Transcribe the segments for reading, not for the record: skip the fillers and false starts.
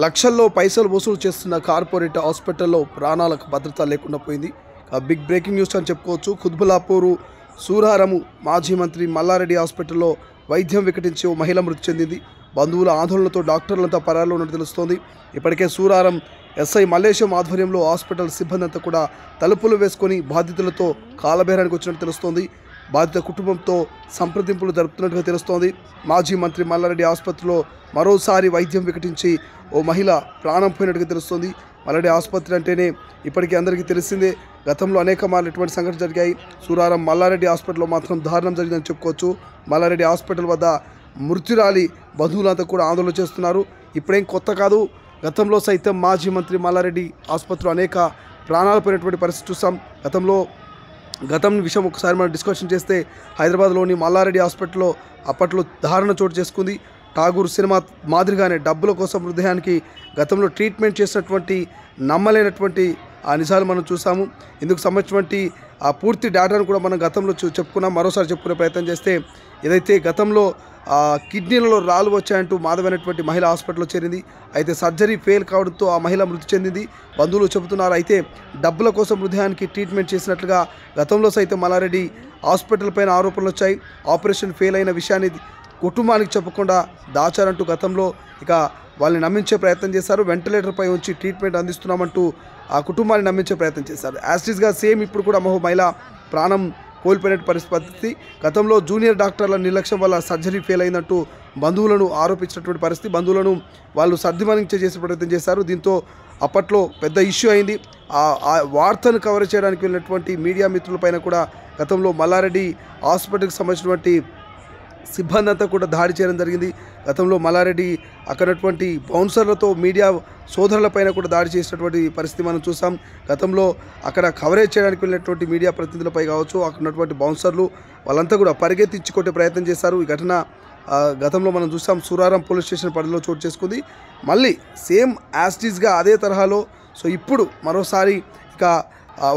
లక్షల్లో పైసలు వసూలు చేస్తున్న కార్పొరేట్ హాస్పిటల్లో ప్రాణాలకు భద్రత లేకుండా పోయింది. బిగ్ బ్రేకింగ్ న్యూస్ అని చెప్పుకోవచ్చు. కుత్బుల్లాపూర్ సూరారము మాజీ మంత్రి మల్లారెడ్డి హాస్పిటల్లో వైద్యం వికటించి ఓ మహిళ మృతి చెందింది. బంధువుల ఆందోళనతో డాక్టర్లంతా పరారులో ఉన్నట్టు తెలుస్తోంది. ఇప్పటికే సూరారం ఎస్ఐ మల్లేశం ఆధ్వర్యంలో హాస్పిటల్ సిబ్బంది అంతా కూడా తలుపులు వేసుకొని బాధితులతో కాలబేరానికి వచ్చినట్టు తెలుస్తోంది. బాధిత కుటుంబంతో సంప్రదింపులు జరుపుతున్నట్టుగా తెలుస్తోంది. మాజీ మంత్రి మల్లారెడ్డి ఆసుపత్రిలో మరోసారి వైద్యం వికటించి ఓ మహిళ ప్రాణం పోయినట్టుగా తెలుస్తోంది. మల్లారెడ్డి ఆసుపత్రి అంటేనే ఇప్పటికీ అందరికీ తెలిసిందే. గతంలో అనేక మార్లు ఇటువంటి సంఘటనలు జరిగాయి. సూరారం మల్లారెడ్డి హాస్పిటల్లో మాత్రం దారుణం జరిగిందని చెప్పుకోవచ్చు. మల్లారెడ్డి హాస్పిటల్ వద్ద మృత్యురాలి బంధువులంతా కూడా ఆందోళన చేస్తున్నారు. ఇప్పుడేం కొత్త కాదు. గతంలో సైతం మాజీ మంత్రి మల్లారెడ్డి ఆసుపత్రిలో అనేక ప్రాణాలు పోయినటువంటి పరిస్థితి చూసాం. గతం విషయం ఒకసారి మనం డిస్కషన్ చేస్తే హైదరాబాద్లోని మల్లారెడ్డి హాస్పిటల్లో అప్పట్లో దారుణ చోటు చేసుకుంది. ఠాగూర్ సినిమా మాదిరిగానే డబ్బుల కోసం హృదయానికి గతంలో ట్రీట్మెంట్ చేసినటువంటి నమ్మలేనటువంటి ఆ నిజాలు మనం చూసాము. ఇందుకు సంబంధించినటువంటి ఆ పూర్తి డేటాను కూడా మనం గతంలో చెప్పుకున్నాం. మరోసారి చెప్పుకునే ప్రయత్నం చేస్తే ఏదైతే గతంలో కిడ్నీలలో రాళ్ళు వచ్చాయంటూ మాధవైనటువంటి మహిళ హాస్పిటల్లో చేరింది. అయితే సర్జరీ ఫెయిల్ కావడంతో ఆ మహిళ మృతి చెందింది. బంధువులు చెబుతున్నారు. అయితే డబ్బుల కోసం హృదయానికి ట్రీట్మెంట్ చేసినట్లుగా గతంలో సైతం మల్లారెడ్డి హాస్పిటల్ పైన ఆరోపణలు వచ్చాయి. ఆపరేషన్ ఫెయిల్ అయిన విషయాన్ని కుటుంబానికి చెప్పకుండా దాచారంటూ గతంలో ఇక వాళ్ళని నమ్మించే ప్రయత్నం చేశారు. వెంటిలేటర్పై ఉంచి ట్రీట్మెంట్ అందిస్తున్నామంటూ ఆ కుటుంబాన్ని నమ్మించే ప్రయత్నం చేశారు. యాస్టిస్గా సేమ్ ఇప్పుడు కూడా మహిళ ప్రాణం కోల్పోయిన పరిస్థితి. గతంలో జూనియర్ డాక్టర్ల నిర్లక్ష్యం వల్ల సర్జరీ ఫెయిల్ అయిందంటూ బంధువులను ఆరోపించినటువంటి పరిస్థితి. బంధువులను వాళ్ళు సర్దిమణించే చేసే ప్రయత్నం చేశారు. దీంతో అప్పట్లో పెద్ద ఇష్యూ అయింది. ఆ వార్తను కవర్ చేయడానికి వెళ్ళినటువంటి మీడియా మిత్రులపైన కూడా గతంలో మల్లారెడ్డి హాస్పిటల్కి సంబంధించినటువంటి సిబ్బంది అంతా కూడా దాడి చేయడం జరిగింది. గతంలో మల్లారెడ్డి అక్కడటువంటి బౌన్సర్లతో మీడియా సోదరులపైన కూడా దాడి చేసినటువంటి పరిస్థితి మనం చూసాం. గతంలో అక్కడ కవరేజ్ చేయడానికి వెళ్ళినటువంటి మీడియా ప్రతినిధులపై కావచ్చు, అక్కడ ఉన్నటువంటి బౌన్సర్లు వాళ్ళంతా కూడా పరిగెత్తించి కొట్టే ప్రయత్నం చేశారు. ఈ ఘటన గతంలో మనం చూసాం. సూరారం పోలీస్ స్టేషన్ పరిధిలో చోటు చేసుకుంది. మళ్ళీ సేమ్ యాస్టీస్గా అదే తరహాలో ఇప్పుడు మరోసారి ఇక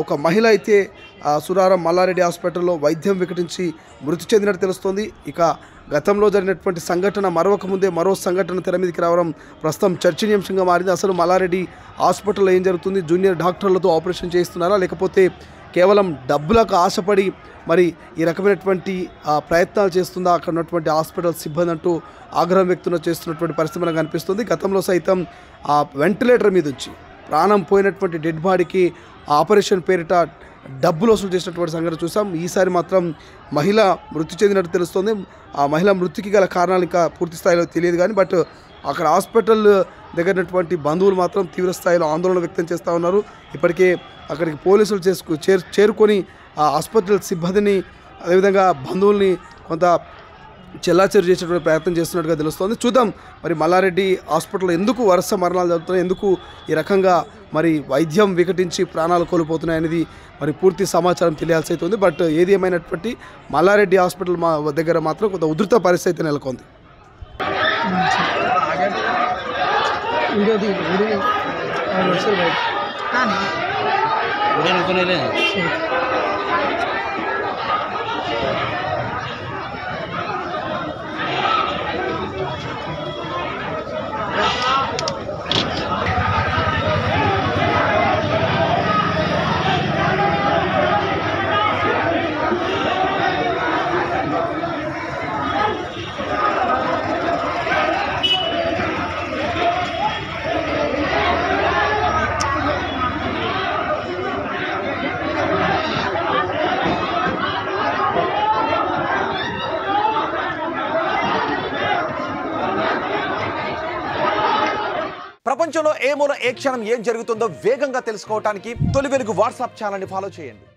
ఒక మహిళ అయితే సూరారం మల్లారెడ్డి హాస్పిటల్లో వైద్యం వికటించి మృతి చెందినట్టు తెలుస్తోంది. ఇక గతంలో జరిగినటువంటి సంఘటన మరొక ముందే మరో సంఘటన తెర మీదకి రావడం ప్రస్తుతం చర్చనీయాంశంగా మారింది. అసలు మల్లారెడ్డి హాస్పిటల్లో ఏం జరుగుతుంది? జూనియర్ డాక్టర్లతో ఆపరేషన్ చేయిస్తున్నారా, లేకపోతే కేవలం డబ్బులకు ఆశపడి మరి ఈ రకమైనటువంటి ప్రయత్నాలు చేస్తుందా అక్కడ ఉన్నటువంటి హాస్పిటల్ సిబ్బంది అంటూ ఆగ్రహం వ్యక్తం చేస్తున్నటువంటి పరిస్థితి మనకు కనిపిస్తుంది. గతంలో సైతం ఆ వెంటిలేటర్ మీద ఉంచి ప్రాణం పోయినటువంటి డెడ్ బాడీకి ఆపరేషన్ పేరిట డబ్బులు వసూలు చేసినటువంటి సంఘటన చూసాం. ఈసారి మాత్రం మహిళ మృతి చెందినట్టు తెలుస్తుంది. ఆ మహిళ మృతికి గల కారణాలు ఇంకా పూర్తి స్థాయిలో తెలియదు కానీ బట్ అక్కడ హాస్పిటల్ దగ్గరటువంటి బంధువులు మాత్రం తీవ్ర స్థాయిలో ఆందోళన వ్యక్తం చేస్తూ ఉన్నారు. ఇప్పటికే అక్కడికి పోలీసులు చేరుకొని ఆ హాస్పిటల్ సిబ్బందిని అదేవిధంగా బంధువుల్ని కొంత చెల్లాచెరు చేసేటువంటి ప్రయత్నం చేస్తున్నట్టుగా తెలుస్తోంది. చూద్దాం మరి మల్లారెడ్డి హాస్పిటల్లో ఎందుకు వరుస మరణాలు జరుగుతున్నాయి, ఎందుకు ఈ రకంగా మరి వైద్యం వికటించి ప్రాణాలు కోల్పోతున్నాయి అనేది మరి పూర్తి సమాచారం తెలియాల్సి అవుతుంది. బట్ ఏది ఏమైనటువంటి మల్లారెడ్డి హాస్పిటల్ దగ్గర మాత్రం కొంత ఉధృత పరిస్థితి నెలకొంది. ప్రపంచంలో ఏ మూల ఏ క్షణం ఏం జరుగుతుందో వేగంగా తెలుసుకోవడానికి తొలి వెలుగు వాట్సాప్ ఛానల్ని ఫాలో చేయండి.